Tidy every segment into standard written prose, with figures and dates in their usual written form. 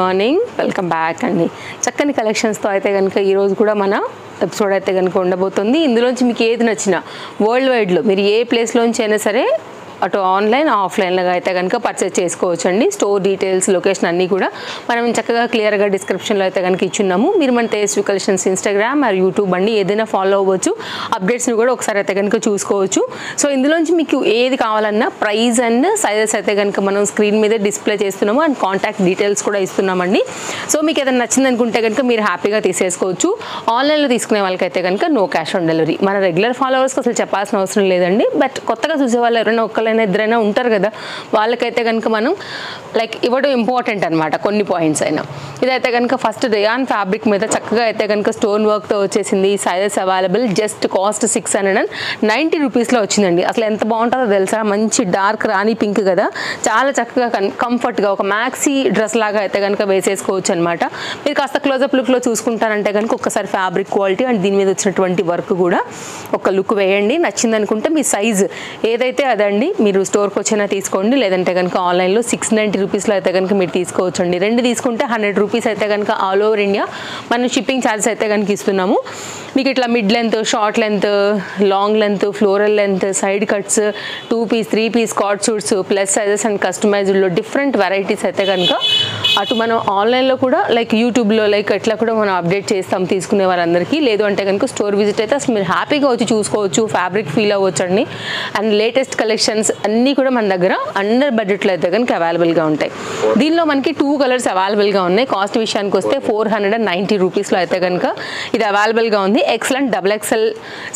Morning welcome back అండి. చక్కని కలెక్షన్స్తో అయితే కనుక ఈరోజు కూడా మన ఎపిసోడ్ అయితే కనుక ఉండబోతుంది. ఇందులోంచి మీకు ఏది నచ్చినా వరల్డ్ వైడ్లో మీరు ఏ ప్లేస్లోంచి అయినా సరే అటు ఆన్లైన్ ఆఫ్లైన్లుగా అయితే కనుక పర్చేస్ చేసుకోవచ్చు అండి. స్టోర్ డీటెయిల్స్ లొకేషన్ అన్నీ కూడా మనం చక్కగా క్లియర్గా డిస్క్రిప్షన్లో అయితే కనుక ఇచ్చున్నాము. మీరు మన తేజస్వి కలెక్షన్స్ ఇన్స్టాగ్రామ్ మరియు యూట్యూబ్ అండి ఏదైనా ఫాలో అవ్వచ్చు. అప్డేట్స్ని కూడా ఒకసారి అయితే కనుక చూసుకోవచ్చు. సో ఇందులోంచి మీకు ఏది కావాలన్నా ప్రైస్ అండ్ సైజెస్ అయితే కనుక మనం స్క్రీన్ మీద డిస్ప్లే చేస్తున్నాము అండ్ కాంటాక్ట్ డీటెయిల్స్ కూడా ఇస్తున్నామండి. సో మీకు ఏదైనా నచ్చింది అనుకుంటే కనుక మీరు హ్యాపీగా తీసేసుకోవచ్చు. ఆన్లైన్లో తీసుకునే వాళ్ళకైతే కనుక నో క్యాష్ ఆన్ డెలివరీ. మన రెగ్యులర్ ఫాలోవర్స్కి అసలు చెప్పాల్సిన అవసరం లేదండి. బట్ కొత్తగా చూసే వాళ్ళు ఎవరైనా ఇద్దరైనా ఉంటారు కదా, వాళ్ళకైతే కనుక మనం లైక్ ఇవ్వడం ఇంపార్టెంట్ అనమాట కొన్ని పాయింట్స్ అయినా. ఇదైతే కనుక ఫస్ట్ రేయాన్ ఫ్యాబ్రిక్ మీద చక్కగా అయితే కనుక స్టోన్ వర్క్తో వచ్చేసింది. Sizes available. జస్ట్ కాస్ట్ 690 రూపీస్లో వచ్చిందండి. అసలు ఎంత బాగుంటుందో తెలుసా, మంచి డార్క్ రాణి పింక్ కదా, చాలా చక్కగా కంఫర్ట్గా ఒక మ్యాక్సీ డ్రెస్ లాగా అయితే కనుక వేసేసుకోవచ్చు అనమాట. మీరు కాస్త క్లోజప్ లుక్లో చూసుకుంటారంటే కనుక ఒక్కసారి ఫ్యాబ్రిక్ క్వాలిటీ అండ్ దీని మీద వచ్చినటువంటి వర్క్ కూడా ఒక లుక్ వేయండి. నచ్చింది అనుకుంటే మీ సైజ్ ఏదైతే అదండి మీరు స్టోర్కి వచ్చినా తీసుకోండి, లేదంటే కనుక ఆన్లైన్లో 690 రూపీస్లో అయితే కనుక మీరు తీసుకోవచ్చు అండి. రెండు తీసుకుంటే 100 రూపీస్ అయితే కనుక ఆల్ ఓవర్ ఇండియా మనం షిప్పింగ్ ఛార్జెస్ అయితే కనుక ఇస్తున్నాము. మీకు ఇట్లా mid length, short length, long length, floral length, side cuts, 2 piece 3 piece cord suits, plus sizes and కస్టమైజ్డ్లో డిఫరెంట్ వెరైటీస్ అయితే కనుక అటు మనం ఆన్లైన్లో కూడా లైక్ యూట్యూబ్లో లైక్ ఎట్లా కూడా మనం అప్డేట్ చేస్తాం తీసుకునే వాళ్ళందరికీ. లేదు అంటే కనుక స్టోర్ విజిట్ అయితే అసలు మీరు హ్యాపీగా వచ్చి చూసుకోవచ్చు, ఫ్యాబ్రిక్ ఫీల్ అవ్వచ్చు అండి. అండ్ లేటెస్ట్ కలెక్షన్స్ అన్నీ కూడా మన దగ్గర అండర్ బడ్జెట్లో అయితే కనుక అవైలబుల్గా ఉంటాయి. దీనిలో మనకి 2 కలర్స్ అవైలబుల్గా ఉన్నాయి. కాస్ట్ విషయానికి వస్తే 490 రూపీస్లో అయితే కనుక ఇది అవైలబుల్గా ఉంది. ఎక్సలెంట్ XXL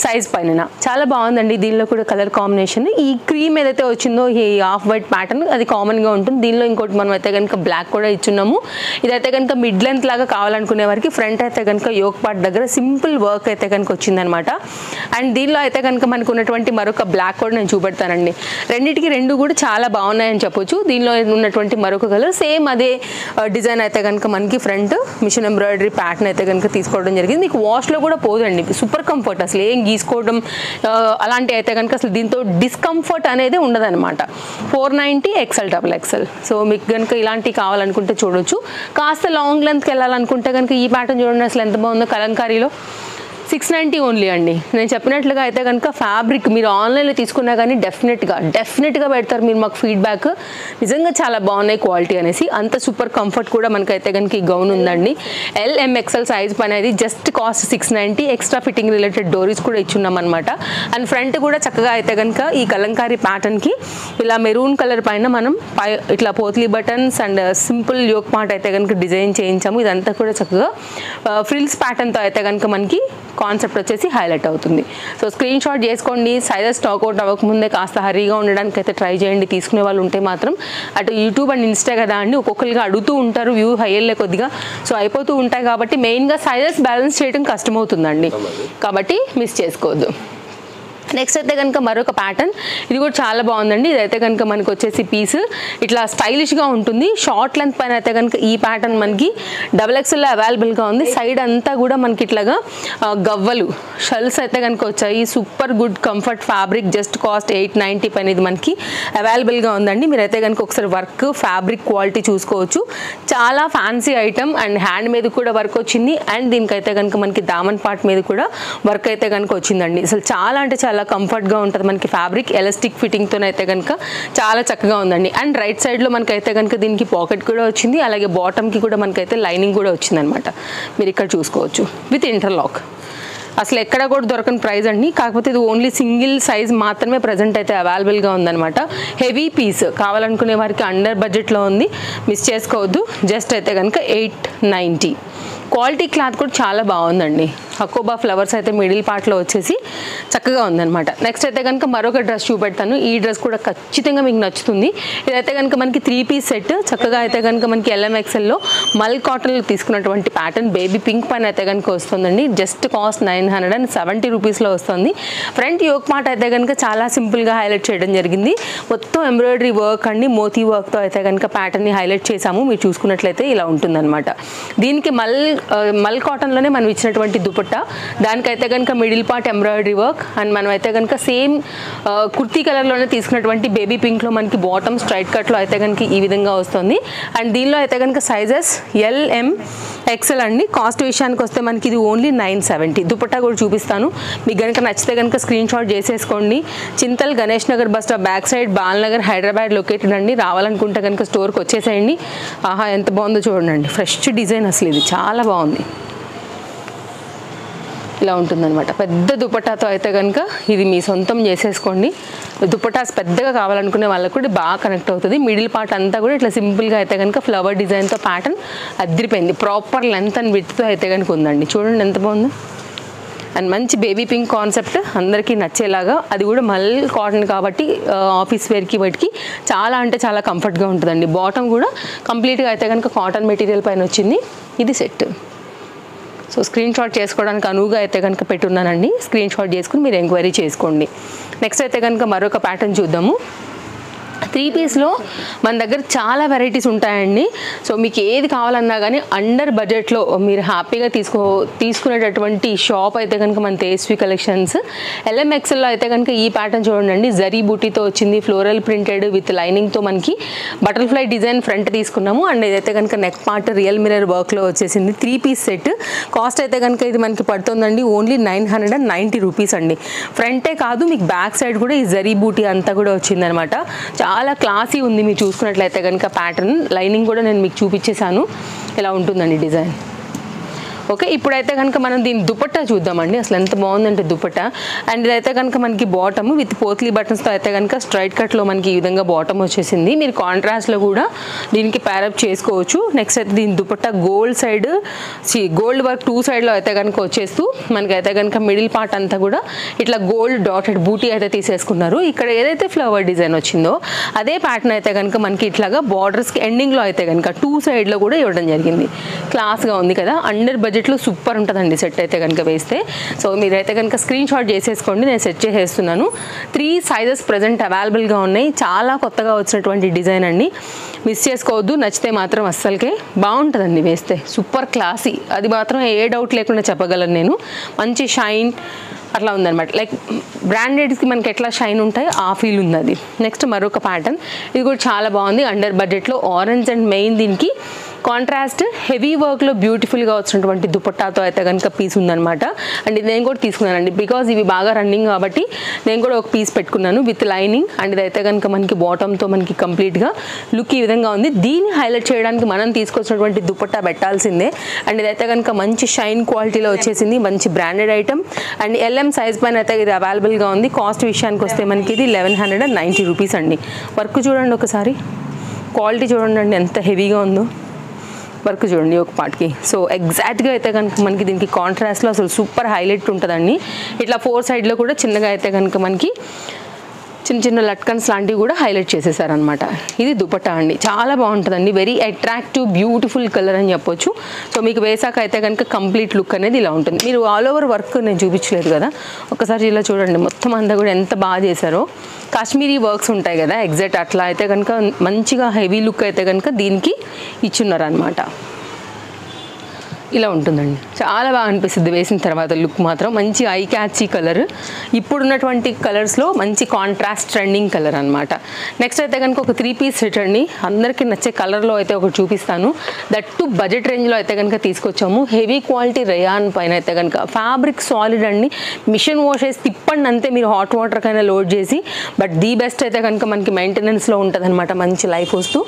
సైజ్ పైన చాలా బాగుందండి. దీనిలో కూడా కలర్ కాంబినేషన్ ఈ క్రీమ్ ఏదైతే వచ్చిందో ఈ ఆఫ్ వైట్ ప్యాటర్న్ అది కామన్గా ఉంటుంది. దీనిలో ఇంకోటి మనం అయితే కనుక బ్లాక్ కూడా ఇచ్చున్నాము. ఇదైతే కనుక మిడ్ లెంత్ లాగా కావాలనుకునే వారికి ఫ్రంట్ అయితే కనుక యోక్ పార్ట్ దగ్గర సింపుల్ వర్క్ అయితే కనుక వచ్చిందనమాట. అండ్ దీనిలో అయితే కనుక మనకు ఉన్నటువంటి మరొక బ్లాక్ కూడా నేను చూపెడతానండి. రెండింటికి రెండు కూడా చాలా బాగున్నాయని చెప్పొచ్చు. దీనిలో ఉన్నటువంటి మరొక కలర్ సేమ్ అదే డిజైన్ అయితే కనుక మనకి ఫ్రంట్ మిషన్ ఎంబ్రాయిడరీ ప్యాటర్న్ అయితే కనుక తీసుకోవడం జరిగింది. మీకు వాష్లో కూడా పోదండి, సూపర్ కంఫర్ట్, అసలు ఏం గీసుకోవడం అలాంటి అయితే కనుక అసలు దీంతో డిస్కంఫర్ట్ అనేది ఉండదన్నమాట. 490 XXL. సో మీకు కనుక ఇలాంటివి కావాలనుకుంటే చూడొచ్చు. కాస్త లాంగ్ లెంత్కి వెళ్ళాలనుకుంటే కనుక ఈ ప్యాటర్న్ చూడండి అసలు ఎంత బాగుందో. కలంకారీలో 690 ఓన్లీ అండి. నేను చెప్పినట్లుగా అయితే కనుక ఫ్యాబ్రిక్ మీరు ఆన్లైన్లో తీసుకున్నా కానీ డెఫినెట్గా పెడతారు మీరు మాకు ఫీడ్బ్యాక్, నిజంగా చాలా బాగున్నాయి క్వాలిటీ అనేసి. అంత సూపర్ కంఫర్ట్ కూడా మనకైతే కనుక ఈ గౌన్ ఉందండి. LMXL సైజ్ అనేది just cost 690. Extra fitting related డోరీస్ కూడా ఇచ్చున్నాం అనమాట. అండ్ ఫ్రంట్ కూడా చక్కగా అయితే కనుక ఈ కలంకారీ ప్యాటర్న్కి ఇలా మెరూన్ కలర్ పైన మనం ఇట్లా potli buttons and simple yoke part అయితే కనుక డిజైన్ చేయించాము. ఇదంతా కూడా చక్కగా ఫ్రిల్స్ ప్యాటర్న్తో అయితే కనుక మనకి కాన్సెప్ట్ వచ్చేసి హైలైట్ అవుతుంది. సో స్క్రీన్ షాట్ చేసుకోండి. సైజెస్ స్టాక్అవుట్ అవ్వకముందే కాస్త హరీగా ఉండడానికి అయితే ట్రై చేయండి. తీసుకునే వాళ్ళు ఉంటే మాత్రం అటు యూట్యూబ్ అండ్ ఇన్స్టా కదా అండి, ఒక్కొక్కరిగా అడుగుతూ ఉంటారు, వ్యూ హైయర్లే కొద్దిగా సో అయిపోతూ ఉంటాయి కాబట్టి మెయిన్గా సైజెస్ బ్యాలెన్స్ చేయడం కష్టమవుతుందండి, కాబట్టి మిస్ చేసుకోవద్దు. నెక్స్ట్ అయితే కనుక మరొక ప్యాటర్న్, ఇది కూడా చాలా బాగుందండి. ఇదైతే కనుక మనకు వచ్చేసి పీస్ ఇట్లా స్టైలిష్గా ఉంటుంది. షార్ట్ లెంత్ పైన అయితే కనుక ఈ ప్యాటర్న్ మనకి XXL అవైలబుల్గా ఉంది. సైడ్ అంతా కూడా మనకి ఇట్లాగా గవ్వలు షల్స్ అయితే కనుక వచ్చాయి. Super good comfort fabric. Just cost 890 పైన ఇది మనకి అవైలబుల్గా ఉందండి. మీరైతే కనుక ఒకసారి వర్క్ ఫ్యాబ్రిక్ క్వాలిటీ చూసుకోవచ్చు. చాలా ఫ్యాన్సీ ఐటమ్ అండ్ హ్యాండ్ మీద కూడా వర్క్ వచ్చింది. అండ్ దీనికైతే కనుక మనకి దామన్ పార్ట్ మీద కూడా వర్క్ అయితే కనుక వచ్చిందండి. అసలు చాలా అంటే చాలా కంఫర్ట్గా ఉంటుంది మనకి ఫ్యాబ్రిక్. ఎలాస్టిక్ ఫిట్టింగ్తో అయితే కనుక చాలా చక్కగా ఉందండి. అండ్ రైట్ సైడ్లో మనకైతే కనుక దీనికి పాకెట్ కూడా వచ్చింది. అలాగే బాటమ్కి కూడా మనకైతే లైనింగ్ కూడా వచ్చిందనమాట. మీరు ఇక్కడ చూసుకోవచ్చు విత్ ఇంటర్లాక్. అసలు ఎక్కడ కూడా దొరకని ప్రైస్ అండి. కాకపోతే ఇది ఓన్లీ సింగిల్ సైజ్ మాత్రమే ప్రజెంట్ అయితే అవైలబుల్గా ఉందన్నమాట. హెవీ పీస్ కావాలనుకునే వారికి అండర్ బడ్జెట్లో ఉంది, మిస్ చేసుకోవద్దు. జస్ట్ అయితే కనుక 890. క్వాలిటీ క్లాత్ కూడా చాలా బాగుందండి. హకోబా ఫ్లవర్స్ అయితే మిడిల్ పార్ట్లో వచ్చేసి చక్కగా ఉందన్నమాట. నెక్స్ట్ అయితే కనుక మరొక డ్రెస్ చూపెడతాను. ఈ డ్రెస్ కూడా ఖచ్చితంగా మీకు నచ్చుతుంది. ఇదైతే కనుక మనకి 3 పీస్ సెట్. చక్కగా అయితే కనుక మనకి LMXLలో మల్ కాటన్లో తీసుకున్నటువంటి ప్యాటర్న్ బేబీ పింక్ పైన అయితే కనుక వస్తుందండి. జస్ట్ కాస్ట్ 970 రూపీస్లో వస్తుంది. ఫ్రంట్ యోక్ పార్ట్ అయితే కనుక చాలా సింపుల్గా హైలైట్ చేయడం జరిగింది. మొత్తం ఎంబ్రాయిడరీ వర్క్ అండి, మోతీ వర్క్తో అయితే కనుక ప్యాటర్న్ని హైలైట్ చేసాము. మీరు చూసుకున్నట్లయితే ఇలా ఉంటుందన్నమాట. దీనికి మల్ కాటన్లోనే మనం ఇచ్చినటువంటి దుపట్టా దుపట్టా, దానికైతే కనుక middle part embroidery work. And మనం అయితే కనుక సేమ్ కుర్తీ కలర్లోనే తీసుకున్నటువంటి బేబీ పింక్లో మనకి బాటమ్ స్ట్రైట్ కట్లో అయితే కనుక ఈ విధంగా వస్తుంది. అండ్ దీనిలో అయితే కనుక సైజెస్ LM XL అండి. కాస్ట్ విషయానికి వస్తే మనకి ఇది ఓన్లీ 970. దుపట్టా కూడా చూపిస్తాను, మీకు కనుక నచ్చితే కనుక స్క్రీన్ షాట్ చేసేసుకోండి. Chintal Ganesh Nagar bus stop back side Balanagar Hyderabad located అండి. రావాలనుకుంటే కనుక స్టోర్కి వచ్చేసేయండి. ఆహా ఎంత బాగుందో చూడండి, ఫ్రెష్ డిజైన్ అసలు ఇది చాలా బాగుంది. ఇలా ఉంటుందన్నమాట. పెద్ద దుపట్టాతో అయితే కనుక ఇది మీ సొంతం చేసేసుకోండి. దుపట్టాస్ పెద్దగా కావాలనుకునే వాళ్ళకు కూడా బాగా కనెక్ట్ అవుతుంది. మిడిల్ పార్ట్ అంతా కూడా ఇట్లా సింపుల్గా అయితే కనుక ఫ్లవర్ డిజైన్తో ప్యాటర్న్ అదిరిపోయింది. ప్రాపర్ లెంత్ అండ్ విడ్త్తో అయితే కనుక ఉందండి. చూడండి ఎంత బాగుందో. అండ్ మంచి బేబీ పింక్ కాన్సెప్ట్ అందరికీ నచ్చేలాగా, అది కూడా మల్ కాటన్ కాబట్టి ఆఫీస్ వేర్కి వాటికి చాలా అంటే చాలా కంఫర్ట్గా ఉంటుందండి. బాటమ్ కూడా కంప్లీట్గా అయితే కనుక కాటన్ మెటీరియల్ పైన వచ్చింది. ఇది సెట్. సో స్క్రీన్ షాట్ చేసుకోవడానికి అనువుగా అయితే కనుక పెట్టున్నానండి. స్క్రీన్ షాట్ చేసుకుని మీరు ఎంక్వైరీ చేసుకోండి. నెక్స్ట్ అయితే కనుక మరొక ప్యాటర్న్ చూద్దాము. 3 పీస్లో మన దగ్గర చాలా వెరైటీస్ ఉంటాయండి. సో మీకు ఏది కావాలన్నా కానీ అండర్ బడ్జెట్లో మీరు హ్యాపీగా తీసుకునేటటువంటి షాప్ అయితే కనుక మన తేజస్వి కలెక్షన్స్. LMXLలో అయితే కనుక ఈ ప్యాటర్న్ చూడండి, జరీ బూటీతో వచ్చింది, ఫ్లోరల్ ప్రింటెడ్ విత్ లైనింగ్తో మనకి బటర్ఫ్లై డిజైన్ ఫ్రంట్ తీసుకున్నాము. అండ్ ఇదైతే కనుక నెక్ పార్ట్ రియల్ మిరర్ వర్క్లో వచ్చేసింది. 3 పీస్ సెట్. కాస్ట్ అయితే కనుక ఇది మనకి పడుతుందండి ఓన్లీ 990 రూపీస్ అండి. ఫ్రంటే కాదు, మీకు బ్యాక్ సైడ్ కూడా ఈ జరీ బూటీ అంతా కూడా వచ్చిందనమాట. చాలా క్లాసీ ఉంది. మీరు చూసుకున్నట్లయితే కనుక ప్యాటర్న్ లైనింగ్ కూడా నేను మీకు చూపించేశాను. ఇలా ఉంటుందండి డిజైన్. ఓకే, ఇప్పుడైతే కనుక మనం దీని దుపట్టా చూద్దామండి. అసలు ఎంత బాగుందంటే దుపట్టా. అండ్ ఇదైతే కనుక మనకి బాటమ్ విత్ పోత్లీ బటన్స్తో అయితే కనుక స్ట్రైట్ కట్లో మనకి ఈ విధంగా బాటమ్ వచ్చేసింది. మీరు కాంట్రాస్ట్లో కూడా దీనికి ప్యారప్ చేసుకోవచ్చు. నెక్స్ట్ అయితే దీని దుపట్టా గోల్డ్ వర్క్ 2 సైడ్లో అయితే కనుక వచ్చేస్తూ మనకైతే కనుక మిడిల్ పార్ట్ అంతా కూడా ఇట్లా గోల్డ్ డాటెడ్ బూటీ అయితే తీసేసుకున్నారు. ఇక్కడ ఏదైతే ఫ్లవర్ డిజైన్ వచ్చిందో అదే ప్యాటర్న్ అయితే కనుక మనకి ఇట్లాగా బార్డర్స్కి ఎండింగ్లో అయితే కనుక 2 సైడ్లో కూడా ఇవ్వడం జరిగింది. క్లాస్గా ఉంది కదా. అండర్ బడ్జెట్లో సూపర్ ఉంటుందండి సెట్ అయితే కనుక వేస్తే. సో మీరైతే కనుక స్క్రీన్ షాట్ చేసేసుకోండి, నేను సెట్ చేసేస్తున్నాను. 3 సైజెస్ ప్రజెంట్ అవైలబుల్గా ఉన్నాయి. చాలా కొత్తగా వచ్చినటువంటి డిజైన్ అండి, మిస్ చేసుకోవద్దు. నచ్చితే మాత్రం అస్సలకే బాగుంటుందండి వేస్తే, సూపర్ క్లాసీ. అది మాత్రం ఏ డౌట్ లేకుండా చెప్పగలను నేను. మంచి షైన్ అట్లా ఉందన్నమాట. లైక్ బ్రాండెడ్కి మనకి ఎట్లా షైన్ ఉంటాయో ఆ ఫీల్ ఉంది అది. నెక్స్ట్ మరొక ప్యాటర్న్, ఇది కూడా చాలా బాగుంది. అండర్ బడ్జెట్లో ఆరెంజ్ అండ్ మెయిన్ దీనికి కాంట్రాస్ట్ హెవీ వర్క్లో బ్యూటిఫుల్గా వచ్చినటువంటి దుపట్టాతో అయితే కనుక పీస్ ఉందన్నమాట. అండ్ ఇది నేను కూడా తీసుకున్నానండి, బికాజ్ ఇవి బాగా రన్నింగ్ కాబట్టి నేను కూడా ఒక పీస్ పెట్టుకున్నాను విత్ లైనింగ్. అండ్ ఇదైతే కనుక మనకి బాటమ్తో మనకి కంప్లీట్గా లుక్ ఈ విధంగా ఉంది. దీన్ని హైలైట్ చేయడానికి మనం తీసుకొచ్చినటువంటి దుపట్టా పెట్టాల్సిందే. అండ్ ఇదైతే కనుక మంచి షైన్ క్వాలిటీలో వచ్చేసింది, మంచి branded item. And LM size పైన అయితే ఇది అవైలబుల్గా ఉంది. కాస్ట్ విషయానికి వస్తే మనకి ఇది 1190 రూపీస్ అండి. వర్క్ చూడండి ఒకసారి, క్వాలిటీ చూడండి అండి ఎంత హెవీగా ఉందో. వర్క్ చూడండి ఒక పార్ట్కి. సో ఎగ్జాక్ట్గా అయితే కనుక మనకి దీనికి కాంట్రాస్ట్లో అసలు సూపర్ హైలైట్ ఉంటుందండి. ఇట్లా 4 సైడ్లో కూడా చిన్నగా అయితే కనుక మనకి చిన్న చిన్న లట్కన్స్ లాంటివి కూడా హైలైట్ చేసేసారనమాట. ఇది దుపట్టా అండి, చాలా బాగుంటుందండి. వెరీ అట్రాక్టివ్ బ్యూటిఫుల్ కలర్ అని చెప్పొచ్చు. సో మీకు వేసాక అయితే కనుక కంప్లీట్ లుక్ అనేది ఇలా ఉంటుంది. మీరు ఆల్ ఓవర్ వర్క్ నేను చూపించలేదు కదా, ఒకసారి ఇలా చూడండి. మొత్తం అంతా కూడా ఎంత బాగా చేశారో. కాశ్మీరీ వర్క్స్ ఉంటాయి కదా ఎగ్జాక్ట్ అట్లా అయితే కనుక మంచిగా హెవీ లుక్ అయితే కనుక దీనికి ఇచ్చున్నారు అనమాట. ఇలా ఉంటుందండి, చాలా బాగా అనిపిస్తుంది వేసిన తర్వాత. లుక్ మాత్రం మంచి ఐ క్యాచీ కలర్, ఇప్పుడున్నటువంటి కలర్స్లో మంచి కాంట్రాస్ట్ ట్రెండింగ్ కలర్ అనమాట. నెక్స్ట్ అయితే కనుక ఒక 3 పీస్ సెట్ అండి, అందరికీ నచ్చే కలర్లో అయితే ఒకటి చూపిస్తాను. దట్ టు బడ్జెట్ రేంజ్లో అయితే కనుక తీసుకొచ్చాము. హెవీ క్వాలిటీ రేయాన్ పైన అయితే కనుక ఫ్యాబ్రిక్ సాలిడ్ అండి. మిషన్ వాష్ చేసి తిప్పండి అంతే, మీరు హాట్ వాటర్ కైనా లోడ్ చేసి. బట్ ది బెస్ట్ అయితే కనుక మనకి మెయింటెనెన్స్లో ఉంటుంది అనమాట, మంచి లైఫ్ వస్తూ.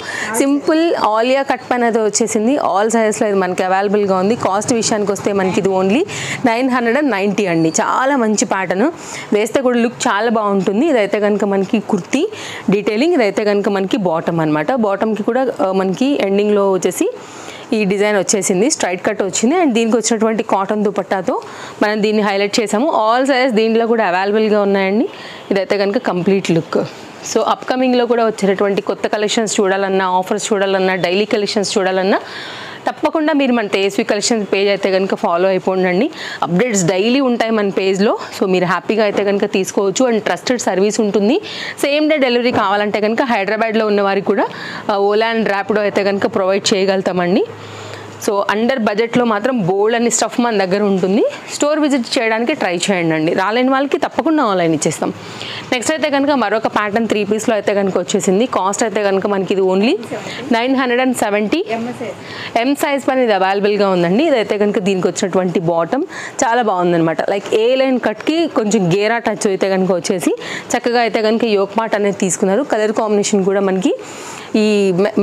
సింపుల్ ఆలియా కట్ పైన అయితే వచ్చేసింది. ఆల్ సైజెస్లో ఇది మనకి అవైలబుల్గా ఉంది. కాస్ట్ విషయానికి వస్తే మనకి ఇది ఓన్లీ 990 అండి. చాలా మంచి ప్యాటర్న్, వేస్తే కూడా లుక్ చాలా బాగుంటుంది. ఇదైతే కనుక మనకి కుర్తీ డీటెయిలింగ్, ఇదైతే కనుక మనకి బాటమ్ అనమాట. బాటమ్కి కూడా మనకి ఎండింగ్లో వచ్చేసి ఈ డిజైన్ వచ్చేసింది, స్ట్రైట్ కట్ వచ్చింది. అండ్ దీనికి వచ్చినటువంటి కాటన్ దుపట్టాతో మనం దీన్ని హైలైట్ చేసాము. ఆల్ సైజెస్ దీంట్లో కూడా అవైలబుల్గా ఉన్నాయండి. ఇదైతే కనుక కంప్లీట్ లుక్. సో అప్కమింగ్లో కూడా వచ్చేటటువంటి కొత్త కలెక్షన్స్ చూడాలన్నా, ఆఫర్స్ చూడాలన్నా, డైలీ కలెక్షన్స్ చూడాలన్నా తప్పకుండా మీరు మన తేజస్వి కలెక్షన్స్ పేజ్ అయితే కనుక ఫాలో అయిపోండి. అప్డేట్స్ డైలీ ఉంటాయి మన పేజ్లో. సో మీరు హ్యాపీగా అయితే కనుక తీసుకోవచ్చు. అండ్ ట్రస్టెడ్ సర్వీస్ ఉంటుంది. సేమ్ డే డెలివరీ కావాలంటే కనుక హైదరాబాద్లో ఉన్న వారికి కూడా ఓలా అండ్ ర్యాపిడో అయితే కనుక ప్రొవైడ్ చేయగలుగుతామండి. సో అండర్ బడ్జెట్లో మాత్రం బోల్డ్ అని స్టఫ్ మన దగ్గర ఉంటుంది. స్టోర్ విజిట్ చేయడానికి ట్రై చేయండి. రాలేని వాళ్ళకి తప్పకుండా ఆన్లైన్ ఇచ్చేస్తాం. నెక్స్ట్ అయితే కనుక మరొక ప్యాటర్న్ 3 పీస్లో అయితే కనుక వచ్చేసింది. కాస్ట్ అయితే కనుక మనకి ఇది ఓన్లీ 970. ఎం సైజ్ పైన ఇది అవైలబుల్గా ఉందండి. ఇదైతే కనుక దీనికి వచ్చినటువంటి బాటమ్ చాలా బాగుందనమాట. లైక్ ఏ లైన్ కట్కి కొంచెం గేరా టచ్ అయితే కనుక వచ్చేసి చక్కగా అయితే కనుక యోక్ పార్ట్ అనేది తీసుకున్నారు. కలర్ కాంబినేషన్ కూడా మనకి ఈ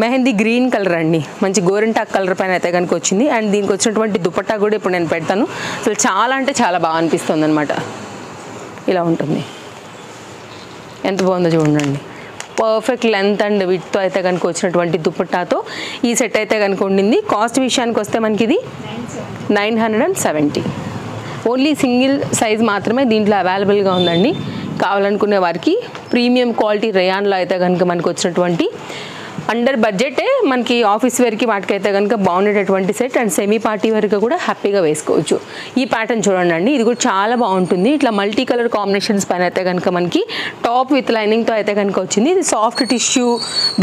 మెహందీ గ్రీన్ కలర్ అండి, మంచి గోరింటాక్ కలర్ పైన అయితే కనుక వచ్చింది. అండ్ దీనికి వచ్చినటువంటి దుపట్టా కూడా ఇప్పుడు నేను పెడతాను. అసలు చాలా అంటే చాలా బాగా అనిపిస్తుంది అనమాట. ఇలా ఉంటుంది, ఎంత బాగుందో చూడండి. పర్ఫెక్ట్ లెంత్ అండ్ విడ్తో అయితే కనుక వచ్చినటువంటి దుపట్టాతో ఈ సెట్ అయితే కనుక ఉండింది. కాస్ట్ విషయానికి వస్తే మనకి ఇది 970. ఓన్లీ సింగిల్ సైజ్ మాత్రమే దీంట్లో అవైలబుల్గా ఉందండి. కావాలనుకునే వారికి ప్రీమియం క్వాలిటీ రేయాన్లో అయితే కనుక మనకు వచ్చినటువంటి అండర్ బడ్జెటే మనకి ఆఫీస్ వేర్కి వాటికైతే కనుక బాగుండేటటువంటి సెట్. అండ్ సెమీ పార్టీ వరకు కూడా హ్యాపీగా వేసుకోవచ్చు. ఈ ప్యాటర్న్ చూడండి అండి, ఇది కూడా చాలా బాగుంటుంది. ఇట్లా మల్టీ కలర్ కాంబినేషన్స్ పైన అయితే కనుక మనకి టాప్ విత్ లైనింగ్తో అయితే కనుక వచ్చింది. ఇది సాఫ్ట్ టిష్యూ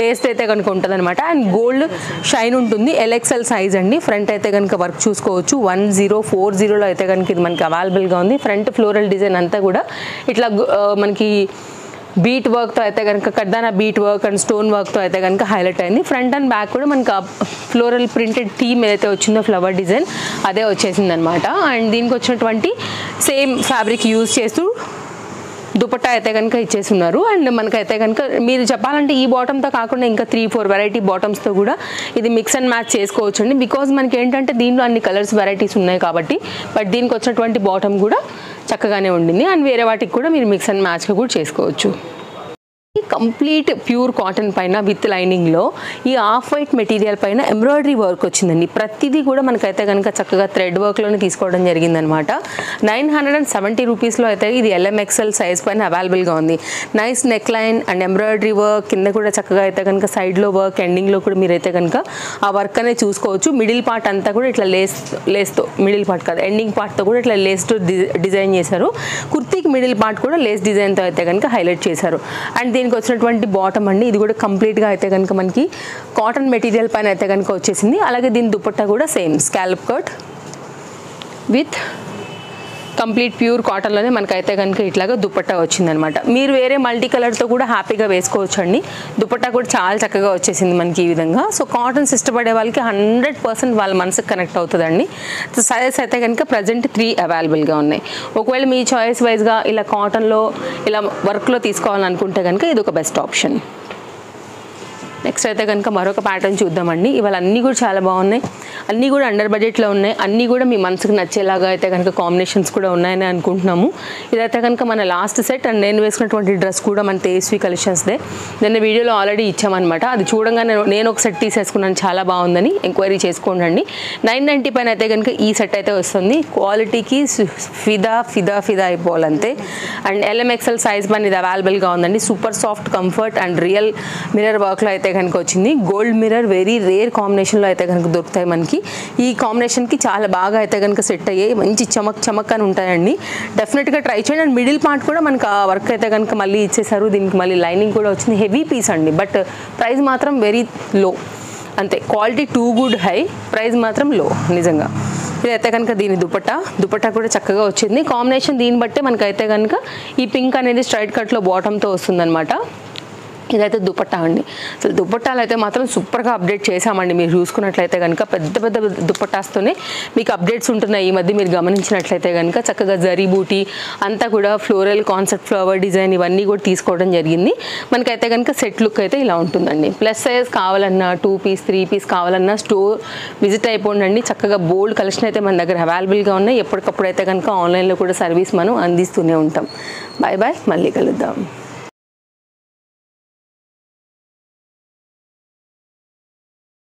బేస్డ్ అయితే కనుక ఉంటుంది అనమాట. అండ్ గోల్డ్ షైన్ ఉంటుంది. LXL సైజ్ అండి. ఫ్రంట్ అయితే కనుక వర్క్ చూసుకోవచ్చు. 1040లో అయితే కనుక ఇది మనకి అవైలబుల్గా ఉంది. ఫ్రంట్ ఫ్లోరల్ డిజైన్ అంతా కూడా ఇట్లా మనకి బీట్ వర్క్తో అయితే కనుక కడ్దానా బీట్ వర్క్ అండ్ స్టోన్ వర్క్తో అయితే కనుక హైలైట్ అయింది. ఫ్రంట్ అండ్ బ్యాక్ కూడా మనకు ఫ్లోరల్ ప్రింటెడ్ థీమ్ ఏదైతే వచ్చిందో ఫ్లవర్ డిజైన్ అదే వచ్చేసింది అనమాట. అండ్ దీనికి వచ్చినటువంటి సేమ్ ఫ్యాబ్రిక్ యూజ్ చేస్తూ దుపట్టా అయితే కనుక ఇచ్చేస్తున్నారు. అండ్ మనకైతే కనుక మీరు చెప్పాలంటే ఈ బాటమ్తో కాకుండా ఇంకా 3-4 వెరైటీ బాటమ్స్తో కూడా ఇది మిక్స్ అండ్ మ్యాచ్ చేసుకోవచ్చు అండి. బికాజ్ మనకి ఏంటంటే దీనిలో అన్ని కలర్స్ వెరైటీస్ ఉన్నాయి కాబట్టి. బట్ దీనికి వచ్చినటువంటి బాటమ్ కూడా చక్కగానే ఉండింది. అండ్ వేరే వాటికి కూడా మీరు మిక్స్ అండ్ మ్యాచ్గా కూడా చేసుకోవచ్చు. కంప్లీట్ ప్యూర్ కాటన్ పైన విత్ లైనింగ్లో ఈ ఆఫ్ వైట్ మెటీరియల్ పైన ఎంబ్రాయిడరీ వర్క్ వచ్చిందండి. ప్రతిదీ కూడా మనకైతే కనుక చక్కగా థ్రెడ్ వర్క్లోనే తీసుకోవడం జరిగిందనమాట. 970 రూపీస్లో అయితే ఇది LMXL సైజ్ పైన అవైలబుల్గా ఉంది. Nice neck line and embroidery work, కింద కూడా చక్కగా అయితే కనుక సైడ్లో వర్క్, ఎండింగ్లో కూడా మీరైతే కనుక ఆ వర్క్ అనేది చూసుకోవచ్చు. మిడిల్ పార్ట్ అంతా కూడా ఇట్లా లేస్తో, మిడిల్ పార్ట్ కాదు ఎండింగ్ పార్ట్తో కూడా ఇట్లా లేస్తో డిజైన్ చేశారు. కుర్తీకి మిడిల్ పార్ట్ కూడా లేస్ డిజైన్తో అయితే కనుక హైలైట్ చేశారు. అండ్ దీనికి వచ్చినటువంటి బాటమ్ అండి, ఇది కూడా కంప్లీట్గా అయితే కనుక మనకి కాటన్ మెటీరియల్ పైన అయితే కనుక వచ్చేసింది. అలాగే దీని దుపట్టా కూడా same scalp cut with complete pure కాటన్లోనే మనకైతే కనుక ఇట్లాగా దుపట్టా వచ్చిందనమాట. మీరు వేరే మల్టీ కలర్తో కూడా హ్యాపీగా వేసుకోవచ్చు అండి. దుపట్టా కూడా చాలా చక్కగా వచ్చేసింది మనకి ఈ విధంగా. సో కాటన్స్ ఇష్టపడే వాళ్ళకి 100% వాళ్ళ మనసుకు కనెక్ట్ అవుతుందండి. సో సైజెస్ అయితే కనుక ప్రజెంట్ 3 అవైలబుల్గా ఉన్నాయి. ఒకవేళ మీ చాయిస్ వైజ్గా ఇలా కాటన్లో ఇలా వర్క్లో తీసుకోవాలనుకుంటే కనుక ఇది ఒక బెస్ట్ ఆప్షన్. నెక్స్ట్ అయితే కనుక మరొక ప్యాటర్న్ చూద్దామండి. ఇవాళ అన్నీ కూడా చాలా బాగున్నాయి, అన్నీ కూడా అండర్ బడ్జెట్లో ఉన్నాయి, అన్నీ కూడా మీ మనసుకు నచ్చేలాగా అయితే కనుక కాంబినేషన్స్ కూడా ఉన్నాయని అనుకుంటున్నాము. ఇదైతే కనుక మన లాస్ట్ సెట్. అండ్ నేను వేసుకున్నటువంటి డ్రెస్ కూడా మన తేజస్వి కలెక్షన్స్దే. నిన్న వీడియోలో ఆల్రెడీ ఇచ్చామన్నమాట. అది చూడంగానే నేను ఒక సెట్ తీసేసుకున్నాను, చాలా బాగుందని ఎంక్వైరీ చేసుకోండి. 990 పైన అయితే కనుక ఈ సెట్ అయితే వస్తుంది. క్వాలిటీకి ఫిదా ఫిదా ఫిదా అయిపోవాలంతే. అండ్ LMXL సైజ్ పైన ఇది అవైలబుల్గా ఉందండి. Super soft comfort and real mirror వర్క్లో అయితే కనుక వచ్చింది. గోల్డ్ మిర్రర్ వెరీ రేర్ కాంబినేషన్లో అయితే కనుక దొరుకుతాయి మనకి. ఈ కాంబినేషన్కి చాలా బాగా అయితే కనుక సెట్ అయ్యాయి. మంచి చమక్ చమక్ అని ఉంటాయండి. డెఫినెట్గా ట్రై చేయండి. అండ్ మిడిల్ పార్ట్ కూడా మనకు ఆ వర్క్ అయితే కనుక మళ్ళీ ఇచ్చేసారు. దీనికి మళ్ళీ లైనింగ్ కూడా వచ్చింది. హెవీ పీస్ అండి, బట్ ప్రైస్ మాత్రం వెరీ లో అంతే. Quality too good high, price మాత్రం లో నిజంగా. ఇదైతే కనుక దీని దుపట్టా కూడా చక్కగా వచ్చింది. కాంబినేషన్ దీన్ని బట్టే మనకైతే కనుక ఈ పింక్ అనేది స్ట్రైట్ కట్లో బాటంతో వస్తుందన్నమాట. ఇదైతే దుపట్టా అండి. అసలు దుపట్టాలు అయితే మాత్రం సూపర్గా అప్డేట్ చేసామండి. మీరు చూసుకున్నట్లయితే కనుక పెద్ద పెద్ద దుపట్టాస్తోనే మీకు అప్డేట్స్ ఉంటున్నాయి ఈ మధ్య. మీరు గమనించినట్లయితే కనుక చక్కగా జరీ బూటీ అంతా కూడా ఫ్లోరల్ కాన్సెప్ట్ ఫ్లవర్ డిజైన్ ఇవన్నీ కూడా తీసుకోవడం జరిగింది. మనకైతే కనుక సెట్ లుక్ అయితే ఇలా ఉంటుందండి. ప్లస్ సైజ్ కావాలన్నా 2 పీస్ 3 పీస్ కావాలన్నా స్టోర్ విజిట్ అయిపోండి. చక్కగా బోల్డ్ కలెక్షన్ అయితే మన దగ్గర అవైలబుల్గా ఉన్నాయి. ఎప్పటికప్పుడు అయితే కనుక ఆన్లైన్లో కూడా సర్వీస్ మనం అందిస్తూనే ఉంటాం. బాయ్ బాయ్, మళ్ళీ కలుద్దాం.